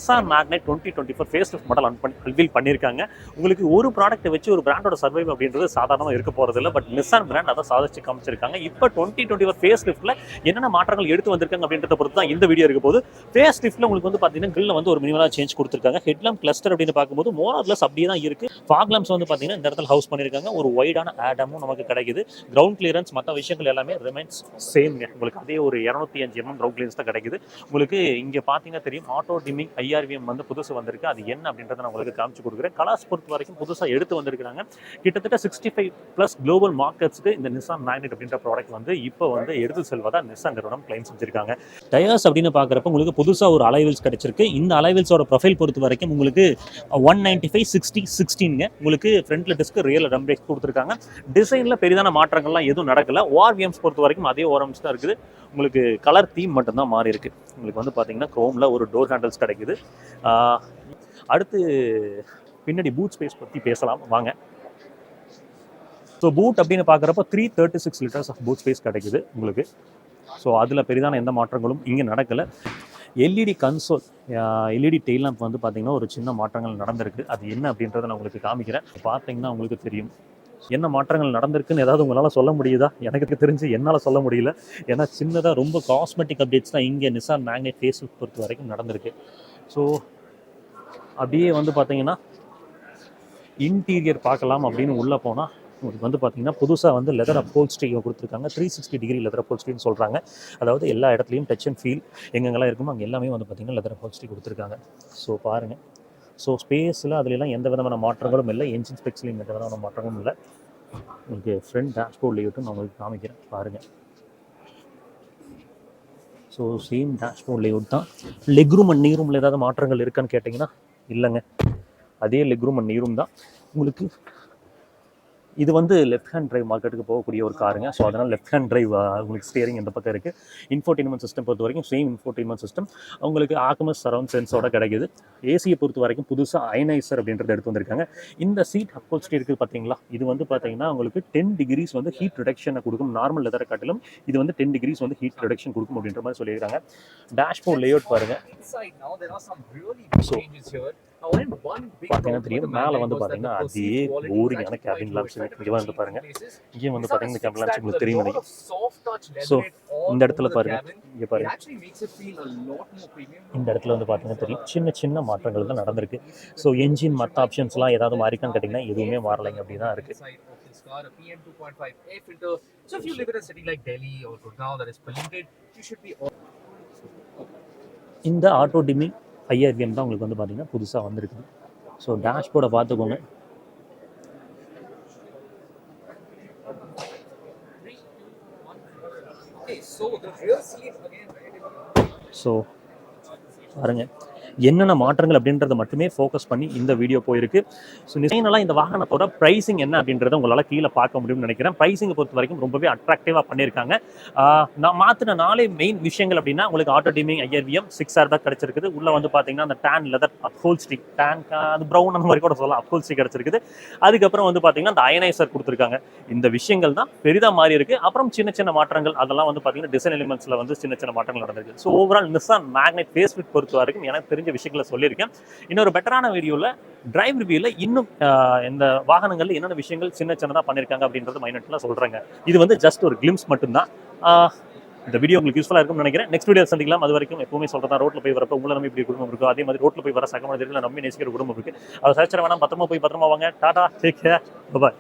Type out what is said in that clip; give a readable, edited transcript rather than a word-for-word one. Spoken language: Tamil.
Nissan Magnite 2024 facelift model unveil பண்ணியிருக்காங்க. உங்களுக்கு ஒரு ப்ராடக்ட்டை வச்சு ஒரு பிராண்டோட சர்வைவ் அப்படின்றது சாதாரணமாக இருக்க போகிறதில்ல. பட் நிசான் பிராண்ட் அதை சாதிச்சு காமிச்சிருக்காங்க. இப்போ 2024 ஃபேஸ் லிஃப்ட்டில் என்னென்ன மாற்றங்கள் எடுத்து வந்திருக்காங்க அப்படின்றத பொறுத்து தான் இந்த வீடியோ இருக்க போது. ஃபேஸ் லிஃப்ட்டில் உங்களுக்கு வந்து பார்த்தீங்கன்னா கிரில்ல வந்து ஒரு மினிமலாக சேஞ்ச் கொடுத்துருக்காங்க. ஹெட்லாம்ப் கிளஸ்டர் அப்படின்னு பார்க்கும்போது மோர் ஆர் லெஸ் அப்படியே தான் இருக்குது. ஃபாக் லாம்ப்ஸ் வந்து பார்த்தீங்கன்னா இந்த இடத்துல ஹவுஸ் பண்ணியிருக்காங்க. ஒரு வைடான ஆடமும் நமக்கு கிடைக்குது. கிரவுண்ட் கிளியரன்ஸ் மற்ற விஷயங்கள் எல்லாமே ரிமைன்ஸ் சேம்ங்க. உங்களுக்கு அதே ஒரு 205 mm கிரவுண்ட் கிளியரன்ஸ் தான் கிடைக்குது. உங்களுக்கு இங்கே பார்த்தீங்கன்னா தெரியும் ஆட்டோ டிமிங் IRVM வந்து புதுசு வந்திருக்கு. அது என்ன அப்படின்றத நான் உங்களுக்கு காமிச்சு கொடுக்குறேன். கலர்ஸ் பொறுத்த வரைக்கும் புதுசாக எடுத்து வந்திருக்காங்க. கிட்டத்தட்ட 65+ குளோபல் மார்க்கெட்ஸ்க்கு இந்த நிசான் மேக்னெட் அப்படின்ற ப்ராடக்ட் வந்து இப்போ வந்து எடுத்து செல்வதா நிசான் நிறுவனம் கிளைம் செஞ்சிருக்காங்க. டயர்ஸ் அப்படின்னு பார்க்குறப்ப உங்களுக்கு புதுசாக ஒரு அலைவீல்ஸ் கிடைச்சிருக்கு. இந்த அலைவீல்ஸோட ப்ரொஃபைல் பொறுத்த வரைக்கும் உங்களுக்கு 195/60/16ங்க. உங்களுக்கு ஃப்ரண்ட்ல டிஸ்க் ரியல் ரம் பிரேக்ஸ் கொடுத்துருக்காங்க. டிசைனில் பெரிதான மாற்றங்கள்லாம் எதுவும் நடக்கல. ORVMs பொறுத்த வரைக்கும் அதே ORVMs தான் இருக்குது. உங்களுக்கு கலர் தீம் மட்டும்தான் மாறி இருக்கு. உங்களுக்கு வந்து பார்த்தீங்கன்னா குரோம்ல ஒரு டோர் ஹேண்டல்ஸ் கிடைக்குது. அடுத்து பின்னாடி பூட் ஸ்பேஸ் பற்றி பேசலாம் வாங்க. ஸோ பூட் அப்படின்னு பார்க்குறப்ப 336 லிட்டர்ஸ் ஆஃப் பூட் ஸ்பேஸ் கிடைக்குது உங்களுக்கு. ஸோ அதில் பெரிதான எந்த மாற்றங்களும் இங்கே நடக்கலை. LED console, LED tail lamp வந்து பார்த்தீங்கன்னா ஒரு சின்ன மாற்றங்கள் நடந்திருக்கு. அது என்ன அப்படின்றத நான் உங்களுக்கு காமிக்கிறேன். பார்த்தீங்கன்னா உங்களுக்கு தெரியும் என்ன மாற்றங்கள் நடந்திருக்குன்னு ஏதாவது உங்களால் சொல்ல முடியுதா? எனக்கு தெரிஞ்சு என்னால் சொல்ல முடியல. ஏன்னா சின்னதாக ரொம்ப காஸ்மெட்டிக் அப்டேட்ஸ் தான் இங்கே நிசான் மேக்னெட் ஃபேஸ் லிஃப்ட் பொறுத்த வரைக்கும் நடந்திருக்கு. ஸோ அப்படியே வந்து பார்த்தீங்கன்னா இன்டீரியர் பார்க்கலாம் அப்படின்னு உள்ளே போனால் உங்களுக்கு வந்து பார்த்தீங்கன்னா புதுசாக வந்து லெதர் அப்போல்ஸ்ட்ரி கொடுத்துருக்காங்க. 360 டிகிரி லெதர் அப்போல்ஸ்ட்ரின்னு சொல்கிறாங்க. அதாவது எல்லா இடத்துலையும் டச் அண்ட் ஃபீல் எங்கெங்கெல்லாம் இருக்குமோ அங்கே எல்லாமே வந்து பார்த்தீங்கன்னா லெதர் அப்போல்ஸ்ட்ரி கொடுத்துருக்காங்க. ஸோ பாருங்கள். ஸோ ஸ்பேஸில் அதுலாம் எந்த விதமான மாற்றங்களும் இல்லை. என்ஜின் ஸ்பெக்ஸ்லையும் எந்த விதமான மாற்றங்களும் இல்லை. உங்களுக்கு ஃப்ரண்ட் டேஷ்போர்ட் லேஅவுட்டும் நான் உங்களுக்கு காமிக்கிறேன் பாருங்கள். ஸோ சேம் டேஷ்போர்ட் லேஅவுட் தான். லெக்ரூம் அண்ட் நீரூமில் ஏதாவது மாற்றங்கள் இருக்கான்னு கேட்டிங்கன்னா இல்லைங்க. அதே லெக்ரூம் அண்ட் நீரூம் தான். உங்களுக்கு இது வந்து லெஃப்ட் ஹேண்ட் டிரைவ் மார்க்கெட்டுக்கு போகக்கூடிய ஒரு காருங்க. ஸோ அதனால் லெஃப்ட் ஹேண்ட் டிரைவ் உங்களுக்கு ஸ்டியரிங் இந்த பக்கம் இருக்குது. இன்ஃபோடெயின்மெண்ட் சிஸ்டம் பொறுத்த வரைக்கும் சேம் இன்ஃபோடெயின்மெண்ட் சிஸ்டம் உங்களுக்கு ஆக்மஸ் சரவுண்ட் சென்ஸோட கிடைக்குது. ஏசியை பொறுத்த வரைக்கும் புதுசாக அயனைசர் அப்படின்றத எடுத்து வந்திருக்காங்க. இந்த சீட் அப்போல்ஸ்ட்ரி இருக்குது பார்த்தீங்களா, இது வந்து பார்த்தீங்கன்னா உங்களுக்கு 10 டிகிரிஸ் வந்து ஹீட் ரிடக்ஷனை கொடுக்கும். நார்மல் லெதரை காட்டிலும் இது வந்து 10 டிகிரிஸ் வந்து ஹீட் ரிடக்ஷன் கொடுக்கும் அப்படின்ற மாதிரி சொல்லியிருக்காங்க. டேஷ்போர்ட் லேஅவுட் பாருங்கள். ஸோ பார்த்தீங்கன்னா தெரியும் மேலே வந்து பார்த்தீங்கன்னா அதே போரிங்கான கேபின் லாம்ப்ஸ் இங்கே வந்து பாருங்கள். இங்கே வந்து பார்த்தீங்கன்னா கேபின் லாம்ப்ஸ் உங்களுக்கு தெரியும் நினைக்கும். ஸோ இந்த இடத்துல பாருங்கள், இங்கே பாருங்கள், இந்த இடத்துல வந்து பார்த்தீங்கன்னா தெரியும் சின்ன சின்ன மாற்றங்கள் தான் நடந்திருக்கு. ஸோ என்ஜின் மற்ற ஆப்ஷன்ஸ்லாம் ஏதாவது மாறிக்கான்னு கேட்டிங்கன்னா எதுவுமே மாறலைங்க அப்படி தான் இருக்குது. இந்த ஆட்டோ டிமிங் IRVM தான் உங்களுக்கு வந்து பார்த்தீங்கன்னா புதுசாக வந்திருக்குது. ஸோ டேஷ்போர்டை பார்த்துக்கோங்க. ஸோ பாருங்க என்னென்ன மாற்றங்கள் அப்படின்றத மட்டுமே ஃபோக்கஸ் பண்ணி இந்த வீடியோ போயிருக்கு. ஸோ நிச்சயமாக இந்த வாகனத்தோட ப்ரைஸிங் என்ன அப்படின்றத உங்களால் கீழே பார்க்க முடியும்னு நினைக்கிறேன். ப்ரைஸிங்கை பொறுத்த வரைக்கும் ரொம்பவே அட்ராக்டிவாக பண்ணியிருக்காங்க. நான் மாற்றின 4 மெயின் விஷயங்கள் அப்படின்னா உங்களுக்கு ஆட்டோ டிமிங் IRVM 6 ஏர்பேக் கிடச்சிருக்குது. உள்ளே வந்து பார்த்தீங்கன்னா அந்த டேன் லெதர் அப்போல்ஸ்ட்ரி, டேன் அது ப்ரௌன் அந்த மாதிரி கூட சொல்லலாம், அப்போல்ஸ்ட்ரி கிடச்சிருக்குது. அதுக்கப்புறம் வந்து பார்த்தீங்கன்னா அந்த அயனைசர் கொடுத்துருக்காங்க. இந்த விஷயங்கள் தான் பெரிதாக மாறி இருக்கு. அப்புறம் சின்ன சின்ன மாற்றங்கள் அதெல்லாம் வந்து பார்த்தீங்கன்னா டிசைன் எலிமெண்ட்ஸில் வந்து சின்ன சின்ன மாற்றங்கள் நடந்திருக்கு. So overall Nissan Magnite facelift பொறுத்த வரைக்கும் எனக்கு தெரிஞ்ச விஷயங்களை சொல்லியிருக்கேன். இன்னொரு பெட்டரான வீடியோவில் டிரைவ் ரிவ்யூவில் இன்னும் இந்த வாகனங்களில் என்னென்ன விஷயங்கள் சின்ன சின்னதாக பண்ணியிருக்காங்க அப்படின்றது மைனட்லாம் சொல்கிறேங்க. இது வந்து ஜஸ்ட் ஒரு கிளிம்ஸ் மட்டும்தான். இந்த வீடியோ உங்களுக்கு யூஸ்ஃபுல்லாக இருக்கும்னு நினைக்கிறேன். நெக்ஸ்ட் வீடியோ சந்திக்கலாம். அது வரைக்கும் எப்பவுமே சொல்கிறதா, ரோட்டில் போய் வரப்போ உங்களை நம்பி இப்படி குடும்பம் இருக்கும், அதே மாதிரி ரோட்டில் போய் வர சக மனிதர்களை நம்பி நேசிக்கிற குடும்பம் இருக்குது. அதை சர்ச்சை வேணாம், பத்திரமா போய் பத்திரமா வாங்க. டாடா, டேக் கேர், பாய்.